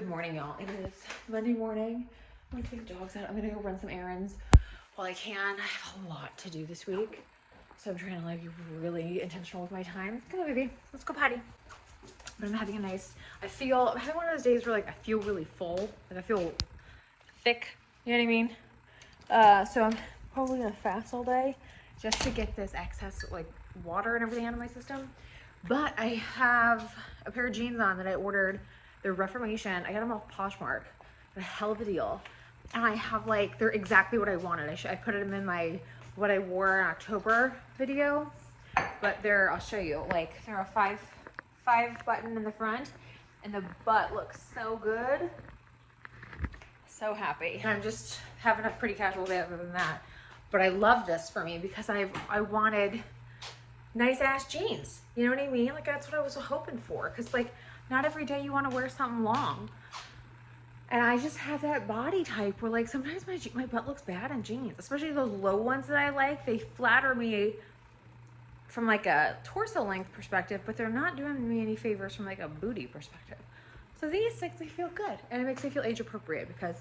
Good morning, y'all. It is Monday morning. I'm gonna take the dogs out. I'm gonna go run some errands while I can. I have a lot to do this week, so I'm trying to like be really intentional with my time. Come on, baby. Let's go potty. But I'm having a nice, I'm having one of those days where like I feel really full. Like I feel thick, you know what I mean? So I'm probably gonna fast all day just to get this excess like water and everything out of my system. But I have a pair of jeans on that I ordered. They're Reformation. I got them off Poshmark. A hell of a deal. And I have like, they're exactly what I wanted. I put them in my what I wore in October video. But I'll show you. Like they're a five button in the front, and the butt looks so good. So happy. And I'm just having a pretty casual day other than that. But I love this for me because I wanted nice ass jeans. You know what I mean? Like that's what I was hoping for. Cause like not every day you want to wear something long. And I just have that body type where like sometimes my butt looks bad in jeans, especially those low ones that I like. They flatter me from like a torso length perspective, but they're not doing me any favors from like a booty perspective. So these things, they feel good. And it makes me feel age appropriate because,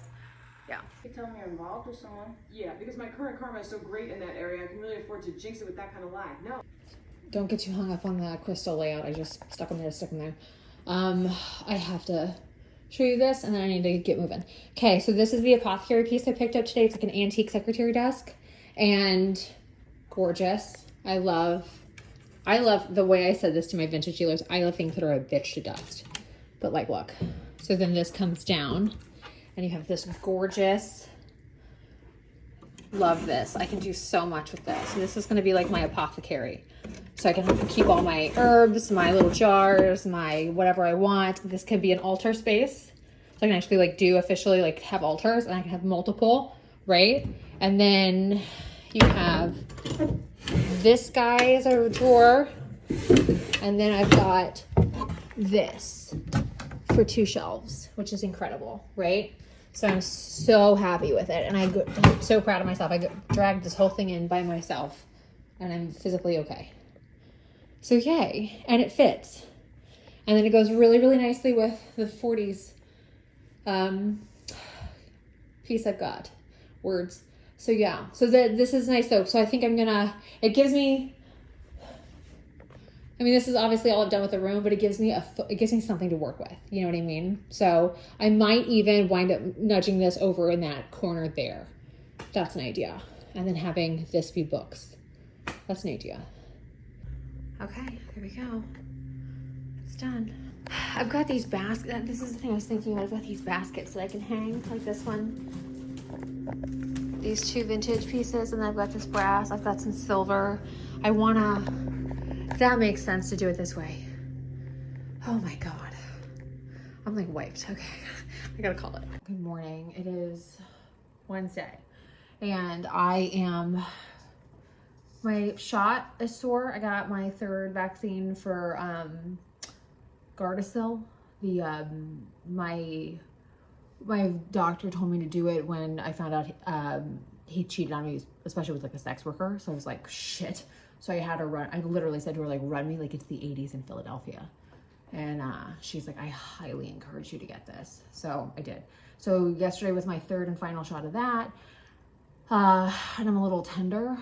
yeah. You tell me you're involved with someone? Yeah, because my current karma is so great in that area, I can really afford to jinx it with that kind of lag. No. Don't get too hung up on the crystal layout. I just stuck them there. I have to show you this and then I need to get moving. Okay, so this is the apothecary piece I picked up today. It's like an antique secretary desk and gorgeous. I love the way I said this to my vintage dealers. I love things that are a bitch to dust. But like, look. So then this comes down and you have this gorgeous, love this. I can do so much with this. So this is gonna be like my apothecary. So I can keep all my herbs, my little jars, my whatever I want. This could be an altar space. So I can actually like officially like have altars, and I can have multiple, right? And then you have this guy as a drawer. And then I've got this for 2 shelves, which is incredible, right? So I'm so happy with it. And I'm so proud of myself. I dragged this whole thing in by myself and I'm physically okay. So yay, and it fits. And then it goes really, really nicely with the 40s piece I've got, words. So yeah, so this is nice though. So I think it gives me, I mean, this is obviously all I've done with the room, but it gives me something to work with. You know what I mean? So I might even wind up nudging this over in that corner there. That's an idea. And then having this few books. That's an idea. Okay, here we go. It's done. I've got these baskets. This is the thing I was thinking about. I've got these baskets that I can hang, like this one. These 2 vintage pieces, and then I've got this brass. I've got some silver. That makes sense to do it this way. Oh my God. I'm like wiped. Okay, I gotta call it. Good morning. It is Wednesday, and my shot is sore. I got my 3rd vaccine for Gardasil. My doctor told me to do it when I found out he cheated on me, especially with like a sex worker. So I was like, shit. So I had to run. I literally said to her, like, run me like it's the 80s in Philadelphia. And she's like, I highly encourage you to get this. So I did. So yesterday was my 3rd and final shot of that. And I'm a little tender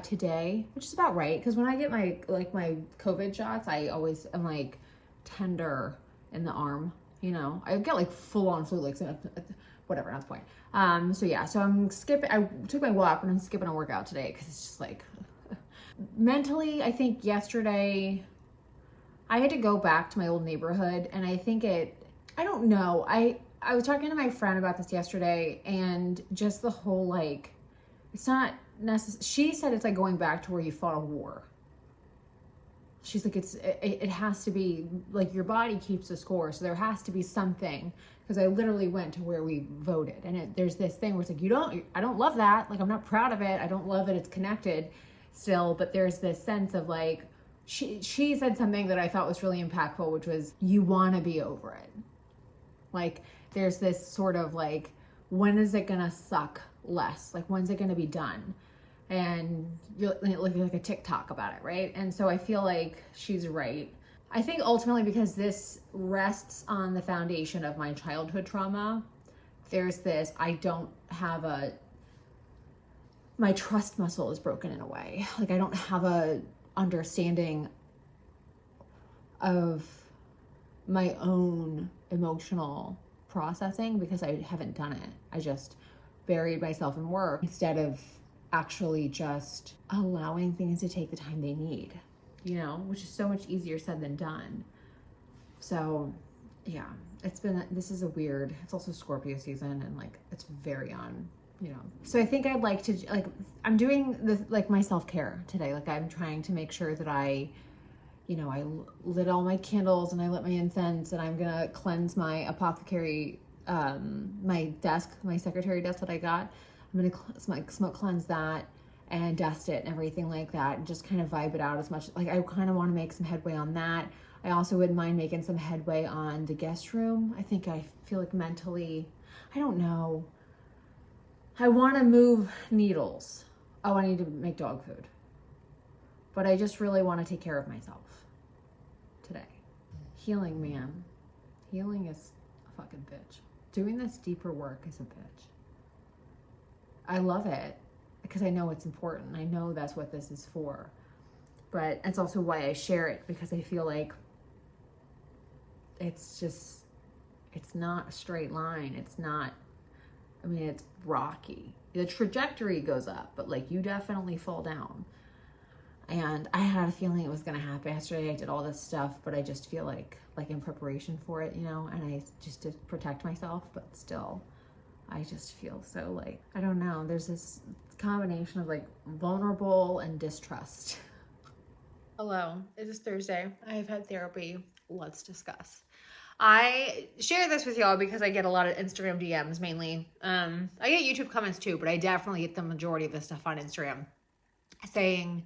today, which is about right. Because when I get my COVID shots, I'm like tender in the arm, you know. I get like full on flu, like whatever, not the point. So yeah, so I'm skipping. I took my walk, but I'm skipping a workout today because it's just like mentally, I think yesterday I had to go back to my old neighborhood, and I think I don't know. I was talking to my friend about this yesterday, and just the whole like, it's not necessary. She said it's like going back to where you fought a war. She's like, it has to be like your body keeps a score. So there has to be something, because I literally went to where we voted, and there's this thing where it's like, I don't love that. Like, I'm not proud of it. I don't love that it's connected still, but there's this sense of like, she said something that I thought was really impactful, which was, you want to be over it. Like, there's this sort of like, when is it gonna suck less? Like, when's it gonna be done? And you're like a TikTok about it, right? And so I feel like she's right. I think ultimately because this rests on the foundation of my childhood trauma, there's this, I don't have my trust muscle is broken in a way. Like I don't have a understanding of my own emotional processing because I haven't done it. I just buried myself in work instead of actually just allowing things to take the time they need, you know, which is so much easier said than done. So yeah, this is it's also Scorpio season and like it's very on, you know. So I think I'd like to, like, I'm doing my self-care today. Like I'm trying to make sure that I lit all my candles and I lit my incense, and I'm gonna cleanse my apothecary, my secretary desk that I got. I'm gonna smoke cleanse that and dust it and everything like that, and just kind of vibe it out as much. Like I kind of want to make some headway on that. I also wouldn't mind making some headway on the guest room. I think I feel like mentally, I don't know. I want to move needles. Oh, I need to make dog food. But I just really want to take care of myself today. Healing, man. Healing is a fucking bitch. Doing this deeper work is a bitch. I love it because I know it's important. I know that's what this is for. But it's also why I share it, because I feel like it's not a straight line. It's rocky. The trajectory goes up, but like you definitely fall down. And I had a feeling it was going to happen. Yesterday I did all this stuff, but I just feel like in preparation for it, you know, and I just to protect myself, but still, I just feel so like, I don't know. There's this combination of like vulnerable and distrust. Hello, it is Thursday. I have had therapy. Let's discuss. I share this with y'all because I get a lot of Instagram DMs mainly. I get YouTube comments too, but I definitely get the majority of the stuff on Instagram saying,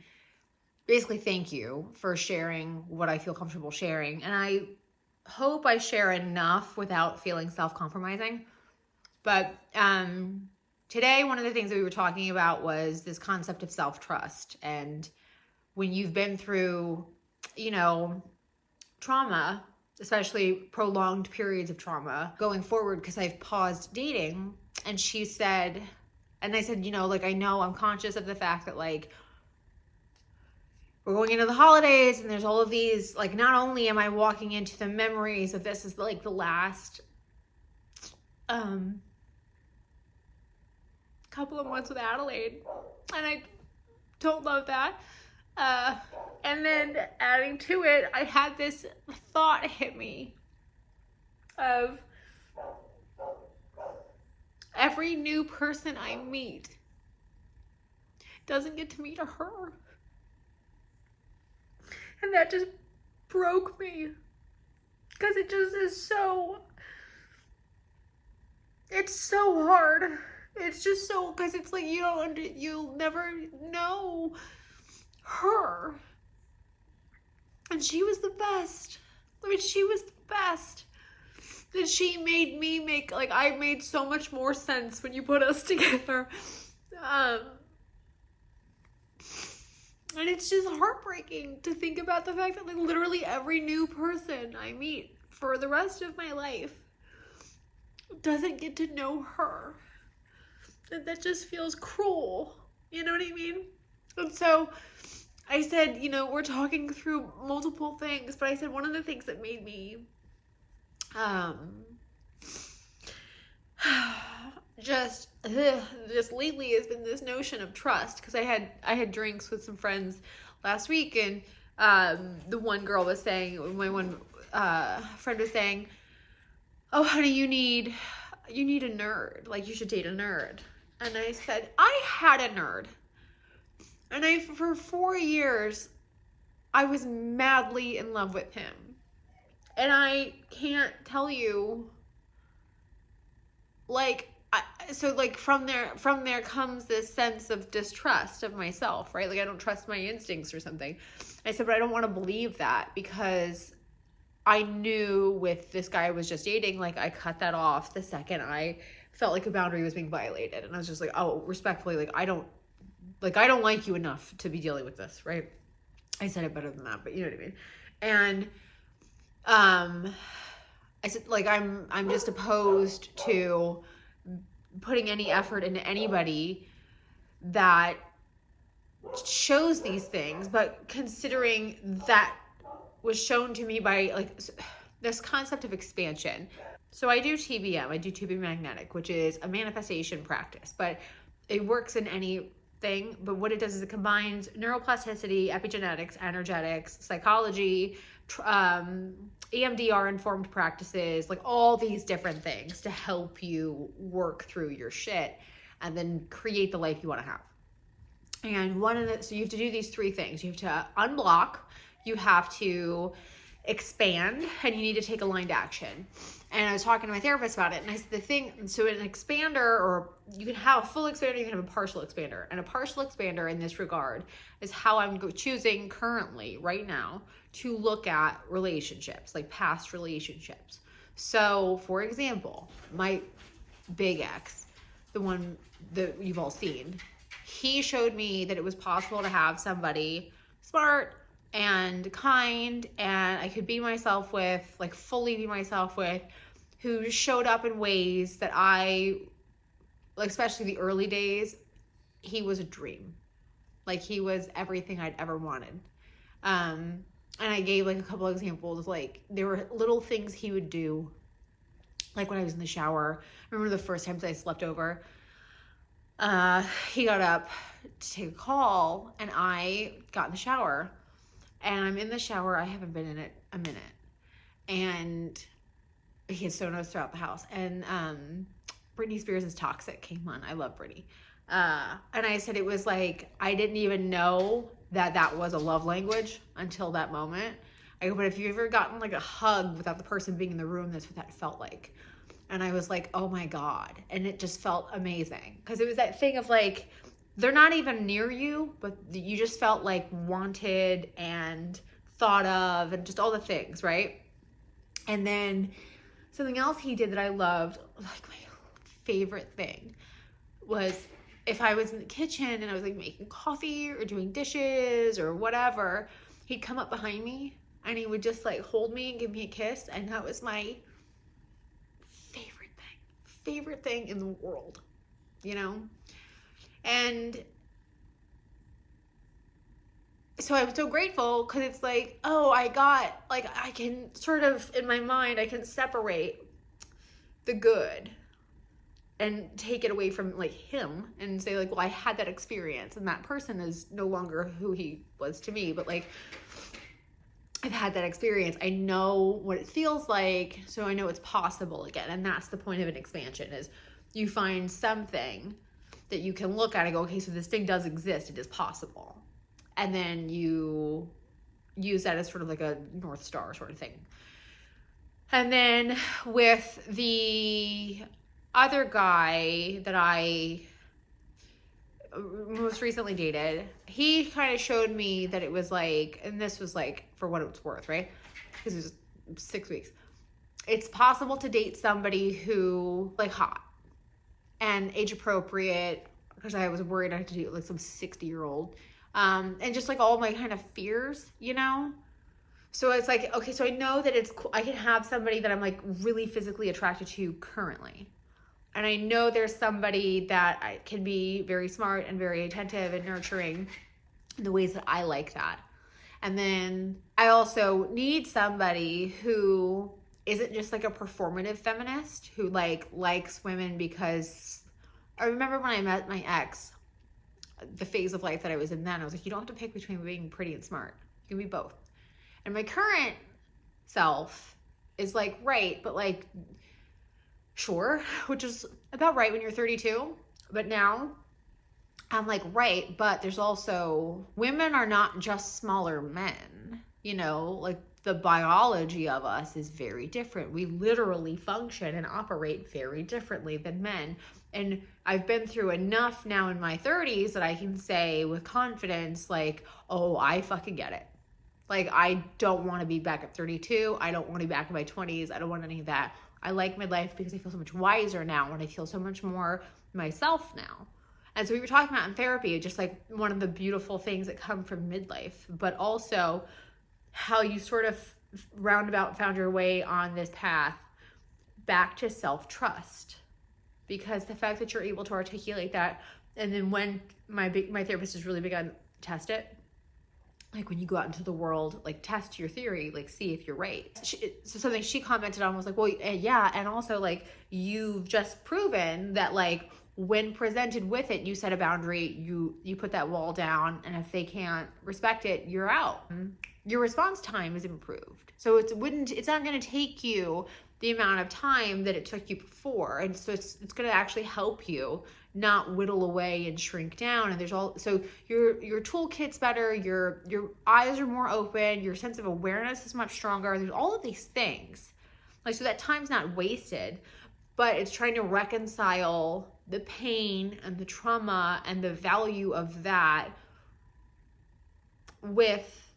basically, thank you for sharing what I feel comfortable sharing. And I hope I share enough without feeling self-compromising. But today, one of the things that we were talking about was this concept of self-trust. And when you've been through, you know, trauma, especially prolonged periods of trauma, going forward, because I've paused dating. And she said, and I said, you know, like, I know I'm conscious of the fact that, like, we're going into the holidays and there's all of these, like, not only am I walking into the memories of this is like the last couple of months with Adelaide, and I don't love that. And then adding to it, I had this thought hit me of every new person I meet doesn't get to meet her. And that just broke me, because it just is so, it's so hard. It's just so, because it's like you'll never know her. And she was the best. I mean, she was the best. And she made me like, I made so much more sense when you put us together. And it's just heartbreaking to think about the fact that, like, literally every new person I meet for the rest of my life doesn't get to know her. And that just feels cruel. You know what I mean? And so I said, you know, we're talking through multiple things, but I said one of the things that made me just lately has been this notion of trust, because I had drinks with some friends last week, and the one girl was saying, my one friend was saying, oh, honey, you need a nerd, like you should date a nerd. And I said, I had a nerd, and for 4 years I was madly in love with him, and I can't tell you, like, so like from there comes this sense of distrust of myself, right? Like, I don't trust my instincts or something. I said, but I don't want to believe that, because I knew with this guy I was just dating, like, I cut that off the second I felt like a boundary was being violated. And I was just like, oh, respectfully, like, I don't like you enough to be dealing with this, right? I said it better than that, but you know what I mean? And I said, like, I'm just opposed to putting any effort into anybody that shows these things, but considering that was shown to me by like this concept of expansion. So I do TBM, I do tubing magnetic, which is a manifestation practice, but it works in anything. But what it does is it combines neuroplasticity, epigenetics, energetics, psychology, EMDR informed practices, like all these different things to help you work through your shit and then create the life you want to have. And so you have to do these three things. You have to unblock, you have to expand, and you need to take aligned action. And I was talking to my therapist about it, and I said so an expander, or you can have a full expander, you can have a partial expander. And a partial expander in this regard is how I'm choosing currently, right now, to look at relationships, like past relationships. So, for example, my big ex, the one that you've all seen, he showed me that it was possible to have somebody smart and kind, and I could be myself with, like fully be myself with, who showed up in ways that like especially the early days, he was a dream. Like he was everything I'd ever wanted. And I gave like a couple examples, like there were little things he would do, like when I was in the shower. I remember the first times I slept over, he got up to take a call, and I got in the shower, and I'm in the shower. I haven't been in it a minute, and he had Sonos throughout the house, and Britney Spears' Toxic came on. I love Britney. And I said it was like, I didn't even know that was a love language until that moment. I go, but if you've ever gotten like a hug without the person being in the room, that's what that felt like. And I was like, oh my God. And it just felt amazing. Because it was that thing of like, they're not even near you, but you just felt like wanted and thought of and just all the things, right? And then something else he did that I loved, like my favorite thing, was if I was in the kitchen and I was like making coffee or doing dishes or whatever, he'd come up behind me and he would just like hold me and give me a kiss. And that was my favorite thing in the world, you know? And so I'm so grateful, because it's like, oh, I can sort of, in my mind, I can separate the good and take it away from like him and say like, well, I had that experience and that person is no longer who he was to me, but like, I've had that experience. I know what it feels like, so I know it's possible again. And that's the point of an expansion, is you find something that you can look at and go, okay, so this thing does exist. It is possible. And then you use that as sort of like a North Star sort of thing. And then with the other guy that I most recently dated, he kind of showed me that it was like, and this was like for what it was worth, right? Because it was 6 weeks. It's possible to date somebody who like hot and age appropriate, because I was worried I had to date like some 60-year-old, and just like all my kind of fears, you know? So it's like, okay, so I know that it's cool. I can have somebody that I'm like really physically attracted to currently. And I know there's somebody that I can be very smart and very attentive and nurturing in the ways that I like that. And then I also need somebody who isn't just like a performative feminist who like likes women, because I remember when I met my ex, the phase of life that I was in then, I was like, you don't have to pick between being pretty and smart. You can be both. And my current self is like, right, but like, sure, which is about right when you're 32. But now I'm like, right, but there's also, women are not just smaller men, you know, like the biology of us is very different. We literally function and operate very differently than men. And I've been through enough now in my 30s that I can say with confidence, like, oh, I fucking get it. Like, I don't want to be back at 32. I don't want to be back in my 20s. I don't want any of that. I like midlife because I feel so much wiser now, and I feel so much more myself now. And so we were talking about in therapy, just like one of the beautiful things that come from midlife, but also how you sort of roundabout found your way on this path back to self-trust, because the fact that you're able to articulate that, and then when my therapist is really big on test it, like when you go out into the world, like test your theory, like see if you're right. So something she commented on was like, well, yeah, and also like you've just proven that like when presented with it, you set a boundary, you put that wall down, and if they can't respect it, you're out. Your response time is improved. So it's not going to take you the amount of time that it took you before. And so it's going to actually help you not whittle away and shrink down. And so your toolkit's better, your eyes are more open, your sense of awareness is much stronger. There's all of these things. Like, so that time's not wasted, but it's trying to reconcile the pain and the trauma and the value of that with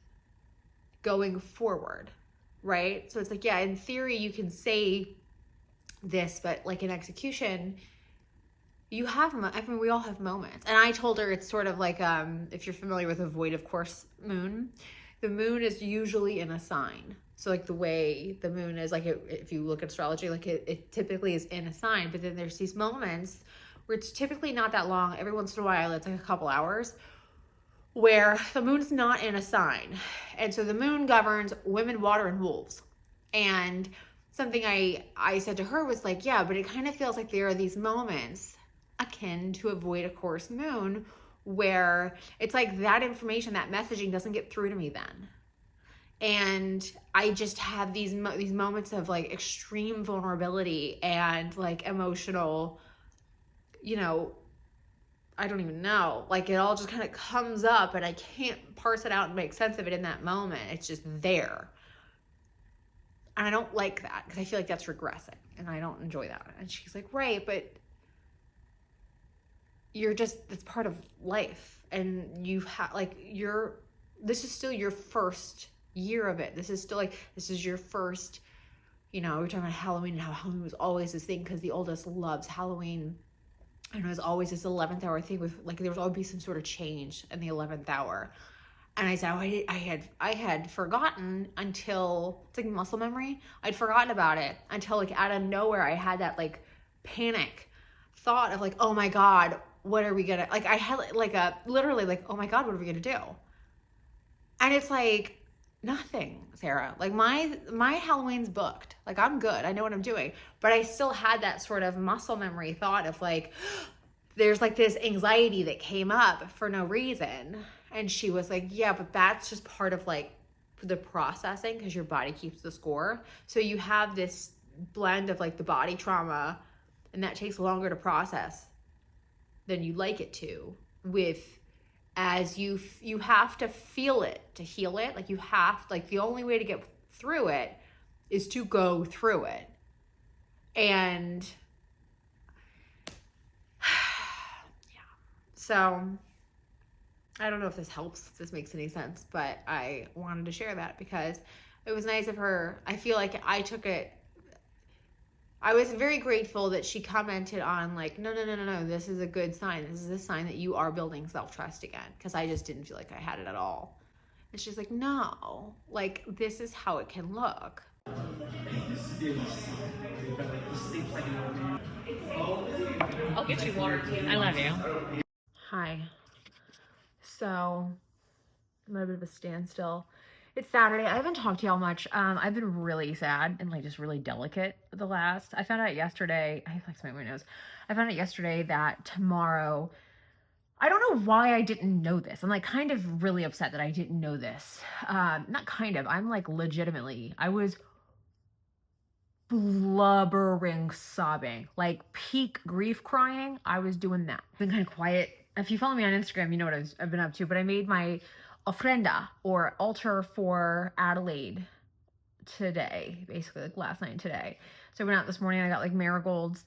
going forward, right? So it's like, yeah, in theory you can say this, but like in execution, we all have moments. And I told her it's sort of like, if you're familiar with a void of course moon, the moon is usually in a sign. So like the way the moon is, like if you look at astrology, like it typically is in a sign, but then there's these moments where it's typically not that long. Every once in a while, it's like a couple hours where the moon's not in a sign. And so the moon governs women, water, and wolves. And something I said to her was like, yeah, but it kind of feels like there are these moments akin to a void of course moon where it's like that information, that messaging doesn't get through to me then. And I just have these moments of like extreme vulnerability and like emotional, I don't even know. Like it all just kind of comes up and I can't parse it out and make sense of it in that moment. It's just there. And I don't like that because I feel like that's regressing and I don't enjoy that. And she's like, right, but it's part of life. And this is still your first year of it. This is your first, we're talking about Halloween and how Halloween was always this thing because the oldest loves Halloween. And it was always this 11th hour thing with like, there was always be some sort of change in the 11th hour. And I said, I had forgotten until, it's like muscle memory. I'd forgotten about it until like out of nowhere, I had that like panic thought of like, oh my God, what are we gonna, like I had like literally like, oh my God, what are we gonna do? And it's like, nothing, Sarah. Like my Halloween's booked. Like I'm good. I know what I'm doing. But I still had that sort of muscle memory thought of like, there's like this anxiety that came up for no reason. And she was like, yeah, but that's just part of like the processing because your body keeps the score. So you have this blend of like the body trauma and that takes longer to process than you like it to as you have to feel it to heal it. Like you have, like the only way to get through it is to go through it. And yeah, so I don't know if this helps, if this makes any sense, but I wanted to share that because it was nice of her. I feel like I took it, I was very grateful that she commented on like, no, this is a good sign. This is a sign that you are building self-trust again. Because I just didn't feel like I had it at all. And she's like, no, like this is how it can look. I'll get you water. I love you. Hi. So, I'm at a bit of a standstill. It's Saturday. I haven't talked to y'all much. I've been really sad and like just really delicate I found out yesterday, I have like something in my nose. I found out yesterday that tomorrow, I don't know why I didn't know this. I'm like kind of really upset that I didn't know this. Not kind of, I'm like legitimately, I was blubbering, sobbing, like peak grief crying. I was doing that. Been kind of quiet. If you follow me on Instagram, you know what I've been up to, but I made my Ofrenda or altar for Adelaide today, basically like last night and today. So I went out this morning, I got like marigolds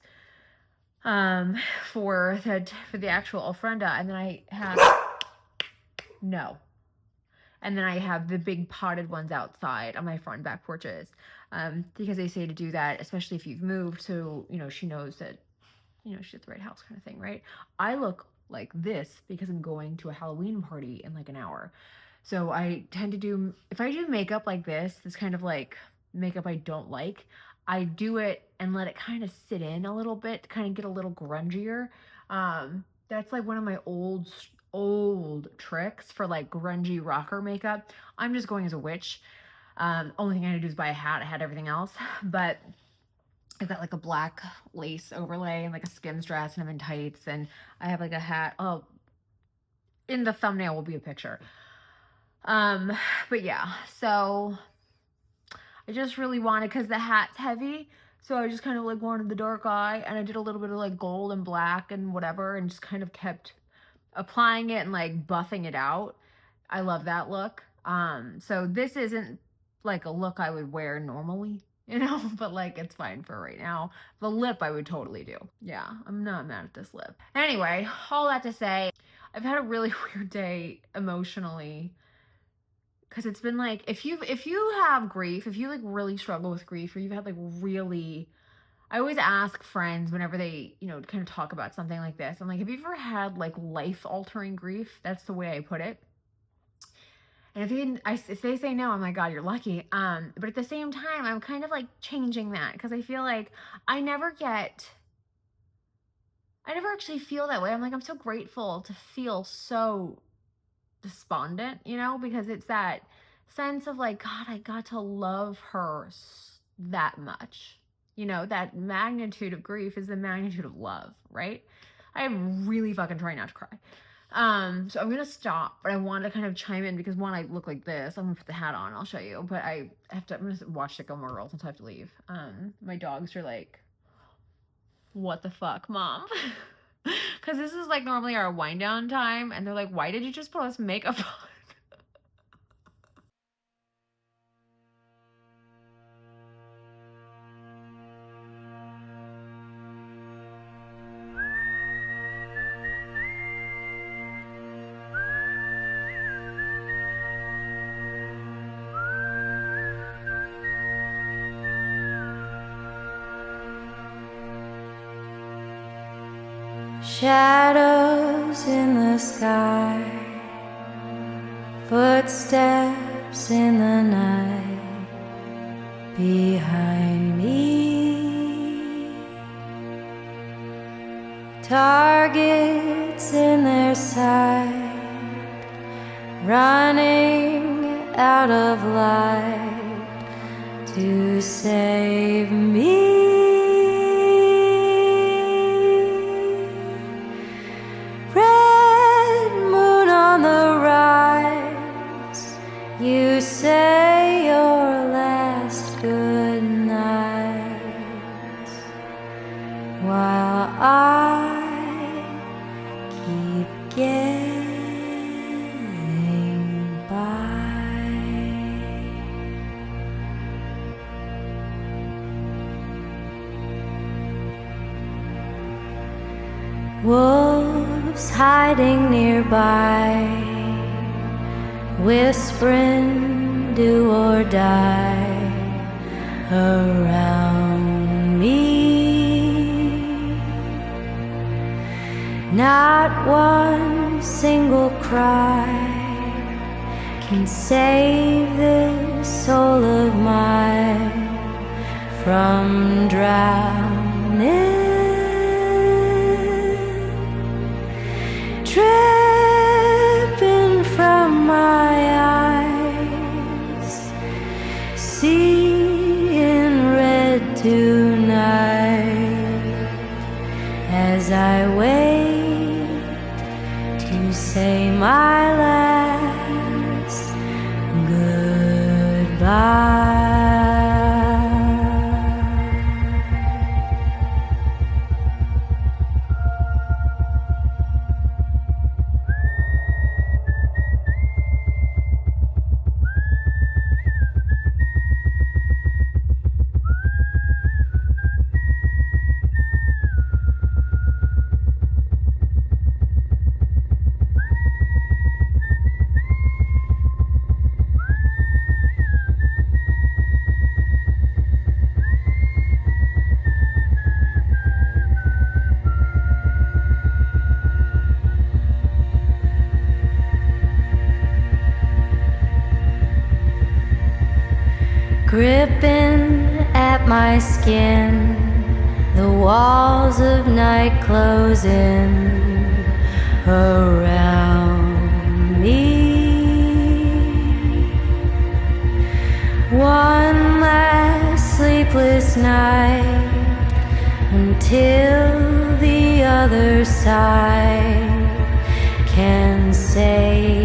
for the actual Ofrenda, and then I have and then I have the big potted ones outside on my front and back porches, because they say to do that, especially if you've moved, so she knows that she's at the right house, kind of thing, right? I look like this because I'm going to a Halloween party in like an hour. So I tend to do, if I do makeup like this kind of like makeup I don't like, I do it and let it kind of sit in a little bit to kind of get a little grungier. That's like one of my old tricks for like grungy rocker makeup. I'm just going as a witch. Only thing I had to do is buy a hat. I had everything else, but I've got like a black lace overlay and like a Skims dress, and I'm in tights, and I have like a hat. Oh, in the thumbnail will be a picture. But yeah, so I just really wanted, because the hat's heavy, so I just kind of like wanted the dark eye, and I did a little bit of like gold and black and whatever, and just kind of kept applying it and like buffing it out. I love that look. So this isn't like a look I would wear normally, you know, but like it's fine for right now. The lip I would totally do. Yeah, I'm not mad at this lip. Anyway, all that to say, I've had a really weird day emotionally, because it's been like, if you have grief, if you like really struggle with grief, or you've had like really, I always ask friends whenever they, you know, kind of talk about something like this, I'm like, have you ever had like life altering grief? That's the way I put it. And if they say no, I'm like, God, you're lucky. But at the same time, I'm kind of like changing that, because I feel like I never actually feel that way. I'm like, I'm so grateful to feel so despondent, you know, because it's that sense of like, God, I got to love her that much. You know, that magnitude of grief is the magnitude of love, right? I am really fucking trying not to cry. So I'm gonna stop, but I want to kind of chime in because, one, I look like this. I'm gonna put the hat on, I'll show you, but I'm gonna watch the Gilmore Girls until I have to leave. My dogs are like, what the fuck, Mom? Because this is like normally our wind down time, and they're like, why did you just put us makeup on? Shadows in the sky, footsteps in the night behind me, targets in their sight, running out of light to save me. You say your last good night while I keep getting by. Wolves hiding nearby, whispering do or die around me. Not one single cry can save this soul of mine from drowning. Dripping from my eyes, seeing red tonight as I wait to say my last goodbye. gripping at my skin, the walls of night closing around me. One last sleepless night until the other side can say